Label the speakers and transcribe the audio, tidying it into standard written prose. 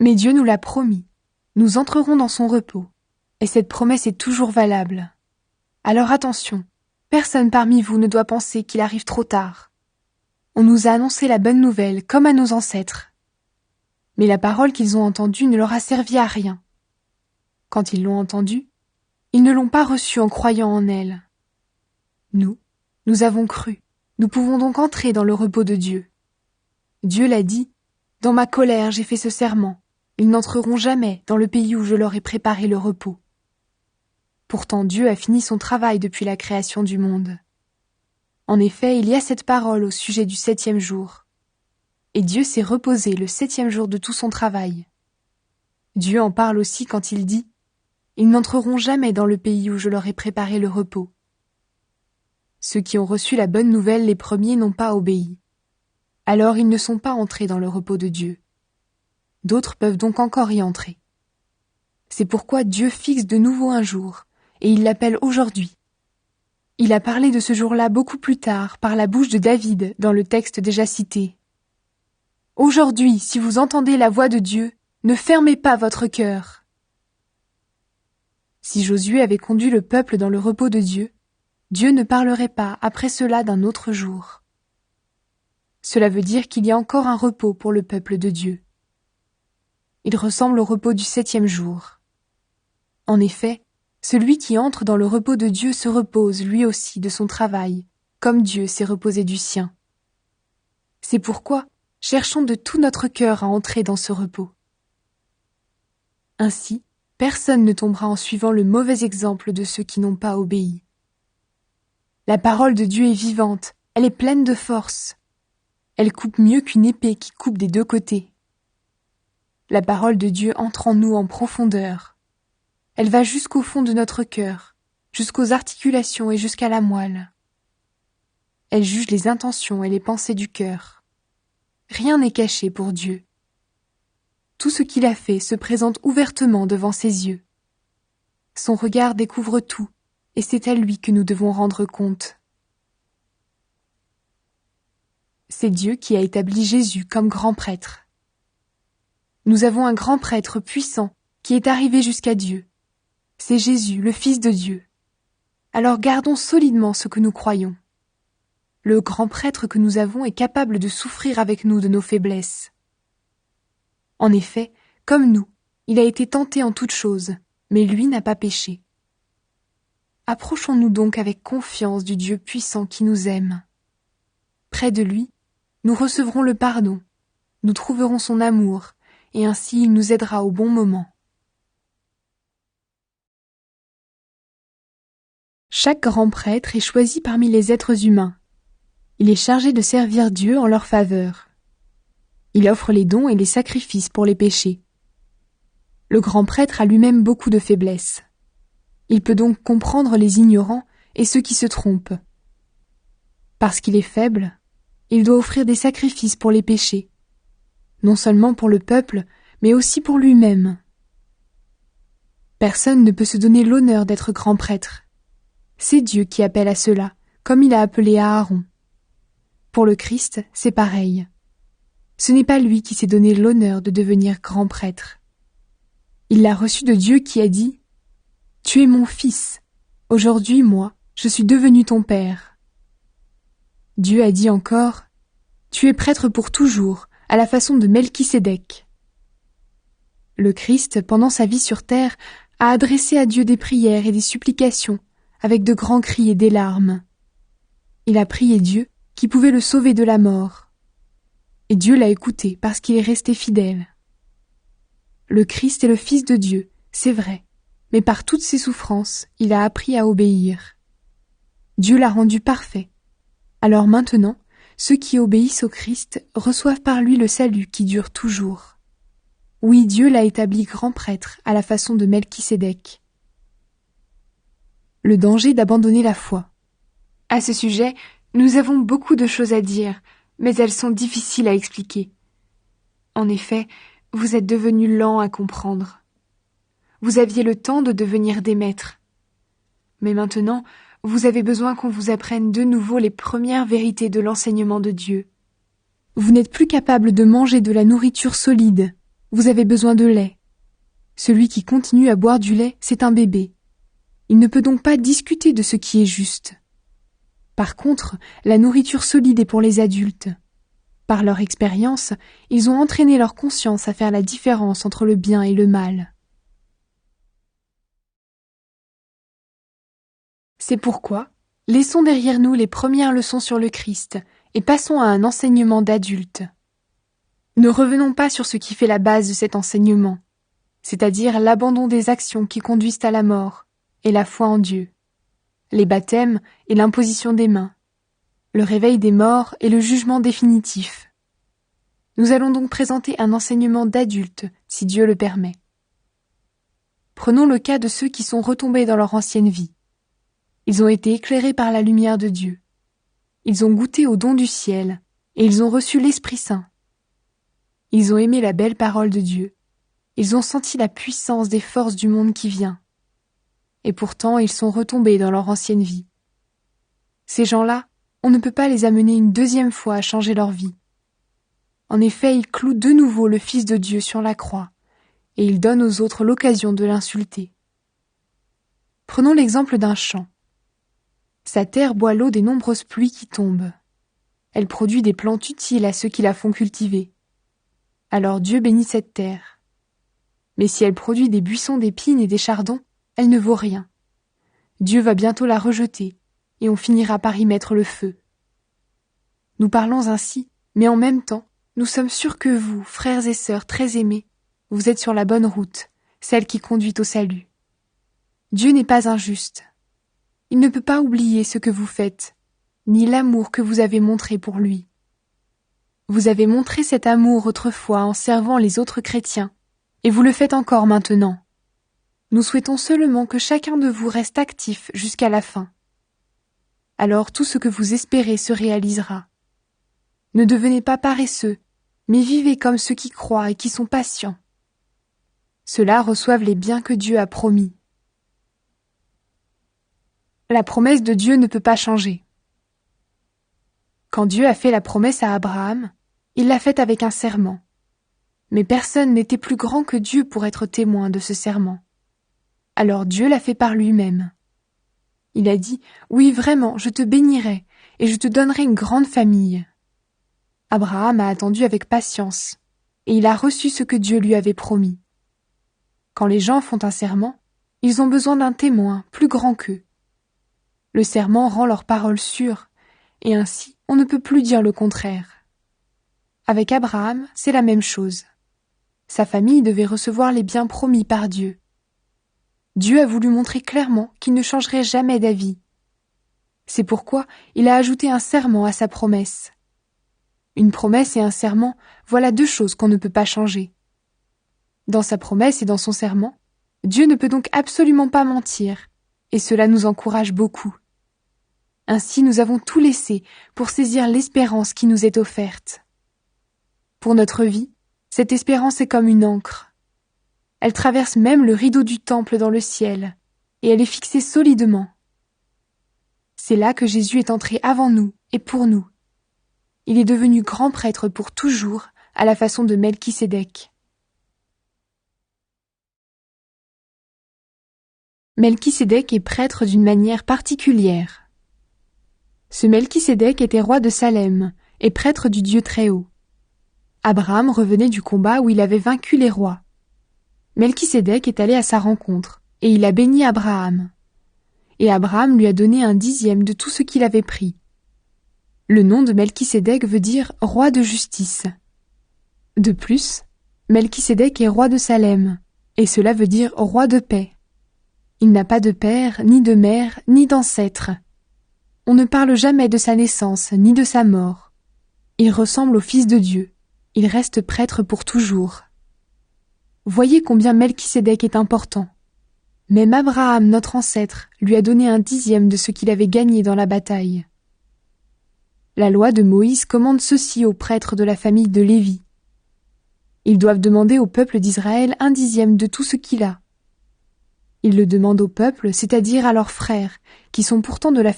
Speaker 1: Mais Dieu nous l'a promis. Nous entrerons dans son repos. Et cette promesse est toujours valable. Alors attention, personne parmi vous ne doit penser qu'il arrive trop tard. On nous a annoncé la bonne nouvelle comme à nos ancêtres. Mais la parole qu'ils ont entendue ne leur a servi à rien. Quand ils l'ont entendue, ils ne l'ont pas reçue en croyant en elle. Nous avons cru. Nous pouvons donc entrer dans le repos de Dieu. Dieu l'a dit, « Dans ma colère j'ai fait ce serment. Ils n'entreront jamais dans le pays où je leur ai préparé le repos. » Pourtant Dieu a fini son travail depuis la création du monde. En effet, il y a cette parole au sujet du 7e jour. Et Dieu s'est reposé le 7e jour de tout son travail. Dieu en parle aussi quand il dit « Ils n'entreront jamais dans le pays où je leur ai préparé le repos. » Ceux qui ont reçu la bonne nouvelle les premiers n'ont pas obéi. Alors ils ne sont pas entrés dans le repos de Dieu. D'autres peuvent donc encore y entrer. C'est pourquoi Dieu fixe de nouveau un jour, et il l'appelle aujourd'hui. Il a parlé de ce jour-là beaucoup plus tard par la bouche de David dans le texte déjà cité. « Aujourd'hui, si vous entendez la voix de Dieu, ne fermez pas votre cœur. » Si Josué avait conduit le peuple dans le repos de Dieu, Dieu ne parlerait pas après cela d'un autre jour. Cela veut dire qu'il y a encore un repos pour le peuple de Dieu. Il ressemble au repos du 7e jour. En effet, celui qui entre dans le repos de Dieu se repose lui aussi de son travail, comme Dieu s'est reposé du sien. C'est pourquoi cherchons de tout notre cœur à entrer dans ce repos. Ainsi, personne ne tombera en suivant le mauvais exemple de ceux qui n'ont pas obéi. La parole de Dieu est vivante, elle est pleine de force. Elle coupe mieux qu'une épée qui coupe des deux côtés. La parole de Dieu entre en nous en profondeur. Elle va jusqu'au fond de notre cœur, jusqu'aux articulations et jusqu'à la moelle. Elle juge les intentions et les pensées du cœur. Rien n'est caché pour Dieu. Tout ce qu'il a fait se présente ouvertement devant ses yeux. Son regard découvre tout, et c'est à lui que nous devons rendre compte. C'est Dieu qui a établi Jésus comme grand prêtre. Nous avons un grand prêtre puissant qui est arrivé jusqu'à Dieu. C'est Jésus, le Fils de Dieu. Alors gardons solidement ce que nous croyons. Le grand prêtre que nous avons est capable de souffrir avec nous de nos faiblesses. En effet, comme nous, il a été tenté en toutes choses, mais lui n'a pas péché. Approchons-nous donc avec confiance du Dieu puissant qui nous aime. Près de lui, nous recevrons le pardon, nous trouverons son amour, et ainsi il nous aidera au bon moment. Chaque grand prêtre est choisi parmi les êtres humains. Il est chargé de servir Dieu en leur faveur. Il offre les dons et les sacrifices pour les péchés. Le grand prêtre a lui-même beaucoup de faiblesses. Il peut donc comprendre les ignorants et ceux qui se trompent. Parce qu'il est faible, il doit offrir des sacrifices pour les péchés, non seulement pour le peuple, mais aussi pour lui-même. Personne ne peut se donner l'honneur d'être grand prêtre. C'est Dieu qui appelle à cela, comme il a appelé Aaron. Pour le Christ, c'est pareil. Ce n'est pas lui qui s'est donné l'honneur de devenir grand prêtre. Il l'a reçu de Dieu qui a dit « Tu es mon fils. Aujourd'hui, moi, je suis devenu ton père. » Dieu a dit encore « Tu es prêtre pour toujours, à la façon de Melchisédek. » Le Christ, pendant sa vie sur terre, a adressé à Dieu des prières et des supplications, avec de grands cris et des larmes. Il a prié Dieu qui pouvait le sauver de la mort. Et Dieu l'a écouté parce qu'il est resté fidèle. Le Christ est le Fils de Dieu, c'est vrai, mais par toutes ses souffrances, il a appris à obéir. Dieu l'a rendu parfait. Alors maintenant, ceux qui obéissent au Christ reçoivent par lui le salut qui dure toujours. Oui, Dieu l'a établi grand prêtre à la façon de Melchisédek. Le danger d'abandonner la foi. À ce sujet, nous avons beaucoup de choses à dire, mais elles sont difficiles à expliquer. En effet, vous êtes devenus lents à comprendre. Vous aviez le temps de devenir des maîtres. Mais maintenant, vous avez besoin qu'on vous apprenne de nouveau les premières vérités de l'enseignement de Dieu. Vous n'êtes plus capable de manger de la nourriture solide. vous avez besoin de lait. Celui qui continue à boire du lait, c'est un bébé. Il ne peut donc pas discuter de ce qui est juste. Par contre, la nourriture solide est pour les adultes. Par leur expérience, ils ont entraîné leur conscience à faire la différence entre le bien et le mal. C'est pourquoi, laissons derrière nous les premières leçons sur le Christ et passons à un enseignement d'adulte. Ne revenons pas sur ce qui fait la base de cet enseignement, c'est-à-dire l'abandon des actions qui conduisent à la mort et la foi en Dieu, les baptêmes et l'imposition des mains, le réveil des morts et le jugement définitif. Nous allons donc présenter un enseignement d'adulte, si Dieu le permet. Prenons le cas de ceux qui sont retombés dans leur ancienne vie. Ils ont été éclairés par la lumière de Dieu. Ils ont goûté au don du ciel et ils ont reçu l'Esprit Saint. Ils ont aimé la belle parole de Dieu. Ils ont senti la puissance des forces du monde qui vient. Et pourtant, ils sont retombés dans leur ancienne vie. Ces gens-là, on ne peut pas les amener une deuxième fois à changer leur vie. En effet, ils clouent de nouveau le Fils de Dieu sur la croix, et ils donnent aux autres l'occasion de l'insulter. Prenons l'exemple d'un champ. Sa terre boit l'eau des nombreuses pluies qui tombent. Elle produit des plantes utiles à ceux qui la font cultiver. Alors Dieu bénit cette terre. Mais si elle produit des buissons d'épines et des chardons, elle ne vaut rien. Dieu va bientôt la rejeter, et on finira par y mettre le feu. Nous parlons ainsi, mais en même temps, nous sommes sûrs que vous, frères et sœurs très aimés, vous êtes sur la bonne route, celle qui conduit au salut. Dieu n'est pas injuste. Il ne peut pas oublier ce que vous faites, ni l'amour que vous avez montré pour lui. Vous avez montré cet amour autrefois en servant les autres chrétiens, et vous le faites encore maintenant. Nous souhaitons seulement que chacun de vous reste actif jusqu'à la fin. Alors tout ce que vous espérez se réalisera. Ne devenez pas paresseux, mais vivez comme ceux qui croient et qui sont patients. Ceux-là reçoivent les biens que Dieu a promis. La promesse de Dieu ne peut pas changer. Quand Dieu a fait la promesse à Abraham, il l'a faite avec un serment. Mais personne n'était plus grand que Dieu pour être témoin de ce serment. Alors Dieu l'a fait par lui-même. Il a dit « Oui, vraiment, je te bénirai, et je te donnerai une grande famille. » Abraham a attendu avec patience, et il a reçu ce que Dieu lui avait promis. Quand les gens font un serment, ils ont besoin d'un témoin plus grand qu'eux. Le serment rend leur parole sûre, et ainsi on ne peut plus dire le contraire. Avec Abraham, c'est la même chose. Sa famille devait recevoir les biens promis par Dieu. Dieu a voulu montrer clairement qu'il ne changerait jamais d'avis. C'est pourquoi il a ajouté un serment à sa promesse. Une promesse et un serment, voilà deux choses qu'on ne peut pas changer. Dans sa promesse et dans son serment, Dieu ne peut donc absolument pas mentir, et cela nous encourage beaucoup. Ainsi nous avons tout laissé pour saisir l'espérance qui nous est offerte. Pour notre vie, cette espérance est comme une ancre. Elle traverse même le rideau du temple dans le ciel, et elle est fixée solidement. C'est là que Jésus est entré avant nous et pour nous. Il est devenu grand prêtre pour toujours, à la façon de Melchisédek. Melchisédek est prêtre d'une manière particulière. Ce Melchisédek était roi de Salem et prêtre du Dieu Très-Haut. Abraham revenait du combat où il avait vaincu les rois. Melchisédek est allé à sa rencontre, et il a béni Abraham. Et Abraham lui a donné un 10e de tout ce qu'il avait pris. Le nom de Melchisédek veut dire « roi de justice ». De plus, Melchisédek est roi de Salem, et cela veut dire « roi de paix ». Il n'a pas de père, ni de mère, ni d'ancêtre. On ne parle jamais de sa naissance, ni de sa mort. Il ressemble au Fils de Dieu. Il reste prêtre pour toujours. Voyez combien Melchisédek est important. Même Abraham, notre ancêtre, lui a donné un 10e de ce qu'il avait gagné dans la bataille. La loi de Moïse commande ceci aux prêtres de la famille de Lévi. Ils doivent demander au peuple d'Israël un 10e de tout ce qu'il a. Ils le demandent au peuple, c'est-à-dire à leurs frères, qui sont pourtant de la